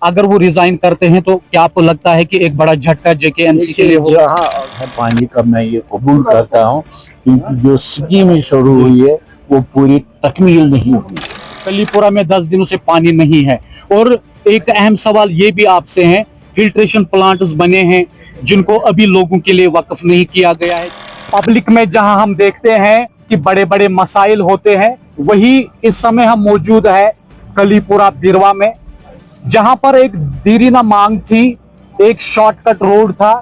अगर वो रिजाइन करते हैं तो क्या आपको लगता है कि एक बड़ा झटका जेकेएमसी के लिए हो? जहाँ है पानी का मैं ये कबूल करता हूँ, क्योंकि जो स्कीम शुरू हुई है वो पूरी तकमील नहीं हुई। कलीपुरा में 10 दिनों से पानी नहीं है और एक अहम सवाल ये भी आपसे है, फिल्ट्रेशन प्लांट्स बने हैं जिनको अभी लोगों के लिए वक्फ नहीं किया गया है। पब्लिक में जहां हम देखते हैं कि बड़े बड़े मसाइल होते हैं, वही इस समय हम मौजूद है कलीपुरा बिरवा में, जहां पर एक दीरीना मांग थी, एक शॉर्टकट रोड था।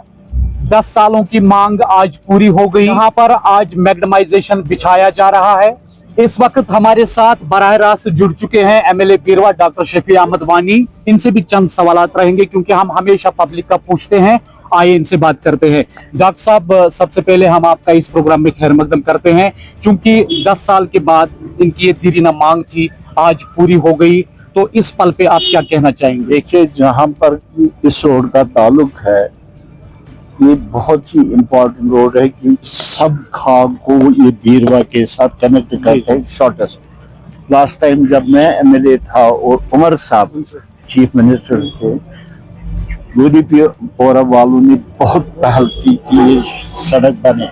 10 सालों की मांग आज पूरी हो गई। यहाँ पर आज मैग्नेमाइजेशन बिछाया जा रहा है। इस वक्त हमारे साथ बराह रास्त जुड़ चुके हैं एमएलए बिरवा डॉक्टर शफी अहमद वानी। इनसे भी चंद सवालात रहेंगे क्योंकि हम हमेशा पब्लिक का पूछते हैं, आइए इनसे बात करते हैं। डॉक्टर साहब, सबसे पहले हम आपका इस प्रोग्राम में खैर मकदम करते हैं, क्योंकि 10 साल के बाद इनकी ये दीरीना मांग थी, आज पूरी हो गई, तो इस पल पे आप क्या कहना चाहेंगे? देखिए, जहाँ पर इस रोड का ताल्लुक है, ये बहुत ही इम्पोर्टेंट रोड है क्योंकि सब खाग को ये बीरवा के साथ कनेक्ट करते हैं शॉर्टेस्ट। लास्ट टाइम जब मैं एमएलए था और उमर साहब चीफ मिनिस्टर थे, लोलीपोरा वालों ने बहुत पहल की कि ये सड़क बने।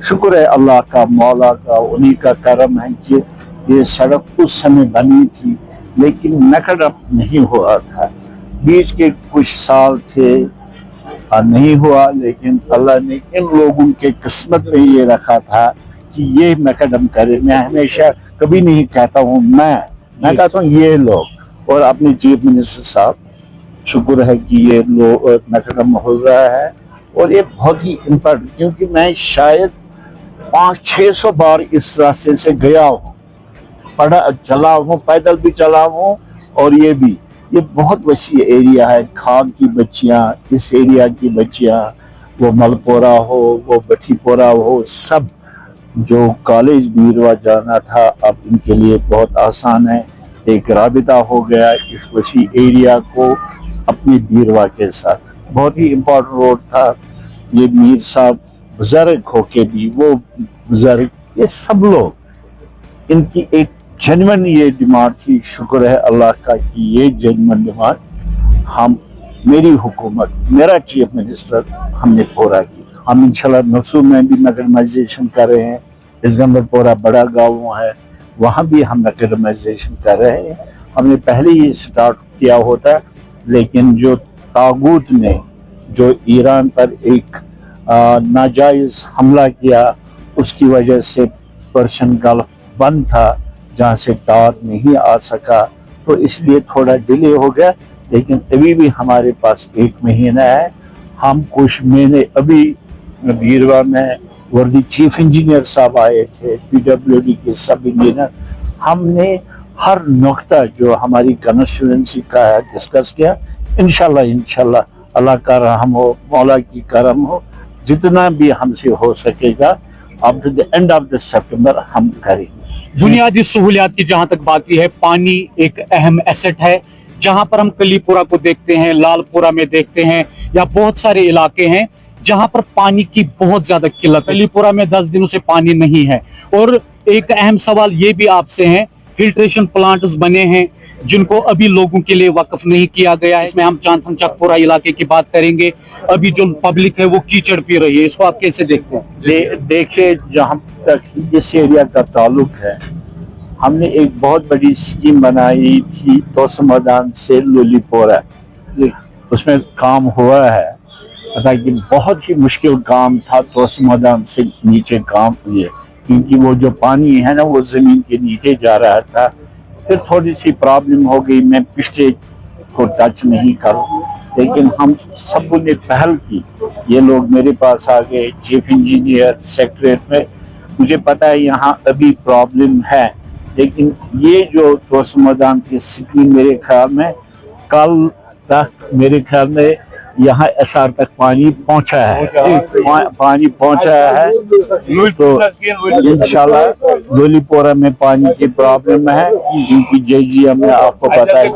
शुक्र है अल्लाह का, मौला का, उन्हीं का करम है कि ये सड़क उस समय बनी थी, लेकिन मैकडअप नहीं हुआ था। बीच के कुछ साल थे नहीं हुआ, लेकिन अल्लाह ने इन लोगों के किस्मत में ये रखा था कि ये मैकडम करे। मैं हमेशा कभी नहीं कहता हूँ मैं कहता हूँ ये लोग, और अपने चीफ मिनिस्टर साहब, शुक्र है कि ये लोग मैकडम हो रहा है। और ये बहुत ही इम्पोर्टेंट, क्योंकि मैं शायद 500-600 बार इस रास्ते से गया हूँ, चला हूँ, पैदल भी चला हूँ, और ये बहुत वसी एरिया है। खाग की बच्चियाँ, इस एरिया की बच्चियाँ, वो मलपोरा हो, वो बठीपोरा हो, सब जो कॉलेज बीरवा जाना था, अब इनके लिए बहुत आसान है। एक राबिता हो गया इस वसी एरिया को अपने बीरवा के साथ। बहुत ही इम्पोर्टेंट रोड था ये। मीर साहब बुजुर्ग होके भी, वो बुजुर्ग, ये सब लोग, इनकी एक जेन्युइन ये डिमांड थी। शुक्र है अल्लाह का कि ये जेन्युइन डिमांड हम, मेरी हुकूमत, मेरा चीफ मिनिस्टर, हमने पूरा की। हम इंशाल्लाह नसूर में भी मैग्नेमाइजेशन कर रहे हैं। इसगंबरपोरा बड़ा गाँव है, वहाँ भी हम मैग्नेमाइजेशन कर रहे हैं। हमने पहले ही स्टार्ट किया होता, लेकिन जो तागूत ने जो ईरान पर एक नाजायज हमला किया, उसकी वजह से पर्शियन गल्फ बंद था, जहाँ से तार नहीं आ सका, तो इसलिए थोड़ा डिले हो गया। लेकिन अभी भी हमारे पास 1 महीना है। हम कुछ महीने अभी बीरवा में वर्दी चीफ इंजीनियर साहब आए थे, पीडब्ल्यूडी के सब इंजीनियर, हमने हर नुक्ता जो हमारी कंस्टिट्यूएंसी का है डिस्कस किया। इंशाल्लाह अल्लाह का रहम हो, मौला की करम हो, जितना भी हमसे हो सकेगा up to the end of the सितंबर हम करेंगे। बुनियादी सहूलियात की जहां तक बात है, पानी एक अहम एसेट है। जहां पर हम कलीपुरा को देखते हैं, लालपुरा में देखते हैं, या बहुत सारे इलाके हैं जहां पर पानी की बहुत ज्यादा किल्लत। कलीपुरा में 10 दिनों से पानी नहीं है और एक अहम सवाल ये भी आपसे है, फिल्ट्रेशन प्लांट्स बने हैं जिनको अभी लोगों के लिए वक्फ नहीं किया गया है। इसमें हम चांदन चकपुरा इलाके की बात करेंगे। अभी जो पब्लिक है वो कीचड़ पी रही है, इसको आप कैसे देखते हैं? देखिए, जहाँ तक इस एरिया का ताल्लुक है, हमने एक बहुत बड़ी स्कीम बनाई थी तोसमदान से लोलीपोरा, उसमें काम हुआ है। कि बहुत ही मुश्किल काम था तोसमदान से नीचे काम हुए, क्योंकि वो जो पानी है ना, वो जमीन के नीचे जा रहा था। फिर थोड़ी सी प्रॉब्लम हो गई, मैं पिछले को टच नहीं करूँ, लेकिन हम सब ने पहल की। ये लोग मेरे पास आ गए, चीफ इंजीनियर, सेक्रेटरी में, मुझे पता है यहाँ अभी प्रॉब्लम है, लेकिन ये जो तोसमदान की स्कीम, मेरे ख्याल में कल तक मेरे ख्याल में यहाँ एसआर तक पानी पहुँचा है, पानी पहुँचा है। तो इंशाल्लाह लोलीपोरा में पानी की प्रॉब्लम है, क्योंकि जेजीएम में आपको पता है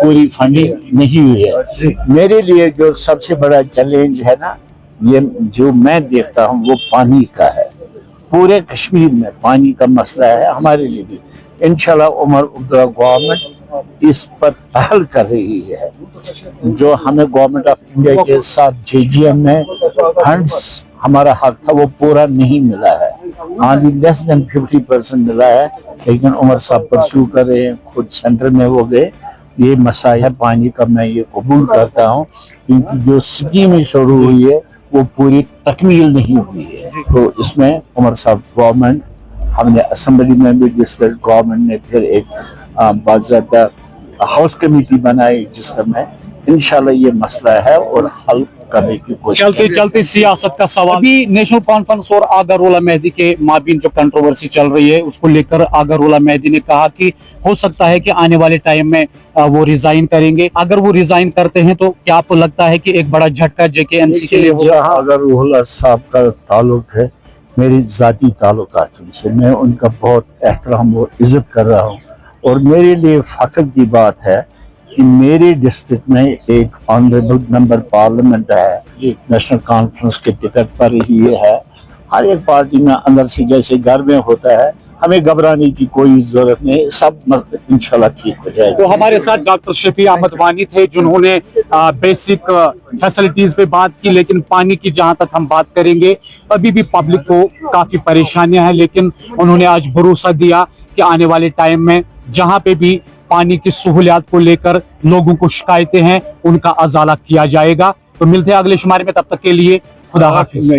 पूरी फंडिंग नहीं हुई है। मेरे लिए जो सबसे बड़ा चैलेंज है ना, ये जो मैं देखता हूँ, वो पानी का है। पूरे कश्मीर में पानी का मसला है, हमारे लिए भी। इंशाल्लाह उमर गवर्नमेंट इस पर पहल कर रही है। जो हमें गवर्नमेंट ऑफ इंडिया के साथ JGM में फंड्स हमारा हक था वो पूरा नहीं मिला है, only लेस देन 50% मिला है, लेकिन उमर साहब परस्यू कर रहे हैं, खुद सेंटर में हो गए। ये मसाइल है पानी का, मैं ये कबूल करता हूँ, क्योंकि जो स्कीम शुरू हुई है वो पूरी तकमील नहीं हुई है। तो इसमें उमर साहब गवर्नमेंट, हमने असेंबली में भी डिस्कस, गवर्नमेंट ने फिर एक बाज़ाब्ता हाउस कमेटी बनाई जिसका मैं इंशाल्लाह ये मसला है और हल करने की कोशिश चलते चलते सियासत का सवाल, अभी नेशनल कॉन्फ्रेंस और आगा रोला मेहदी के माबीन जो कंट्रोवर्सी चल रही है उसको लेकर आगा रोला मेहदी ने कहा कि हो सकता है कि आने वाले टाइम में वो रिजाइन करेंगे। अगर वो रिजाइन करते हैं तो क्या आपको लगता है कि एक बड़ा झटका JKNC के लिए होगा? जहाँ अगर रोहला साहब का ताल्लुक है मेरी जाती ताल्लुकात उनसे, मैं उनका बहुत एहतराम और इज्जत कर रहा हूँ, और मेरे लिए फख्र की बात है कि मेरे डिस्ट्रिक्ट में एक ऑनरेबल मेंबर पार्लियामेंट है, नेशनल कॉन्फ्रेंस के टिकट पर ही है। हर एक पार्टी में अंदर से जैसे घर में होता है, हमें घबराने की कोई जरूरत नहीं, सब इंशाल्लाह ठीक हो जाएगा। तो हमारे साथ डॉक्टर शफी अहमद वानी थे जिन्होंने बेसिक फैसिलिटीज पे बात की, लेकिन पानी की जहां तक हम बात करेंगे अभी भी पब्लिक को काफी परेशानियां हैं, लेकिन उन्होंने आज भरोसा दिया कि आने वाले टाइम में जहां पे भी पानी की सहूलियात को लेकर लोगों को शिकायतें हैं उनका अजाला किया जाएगा। तो मिलते हैं अगले शुमारे में, तब तक के लिए खुदा हाफिज।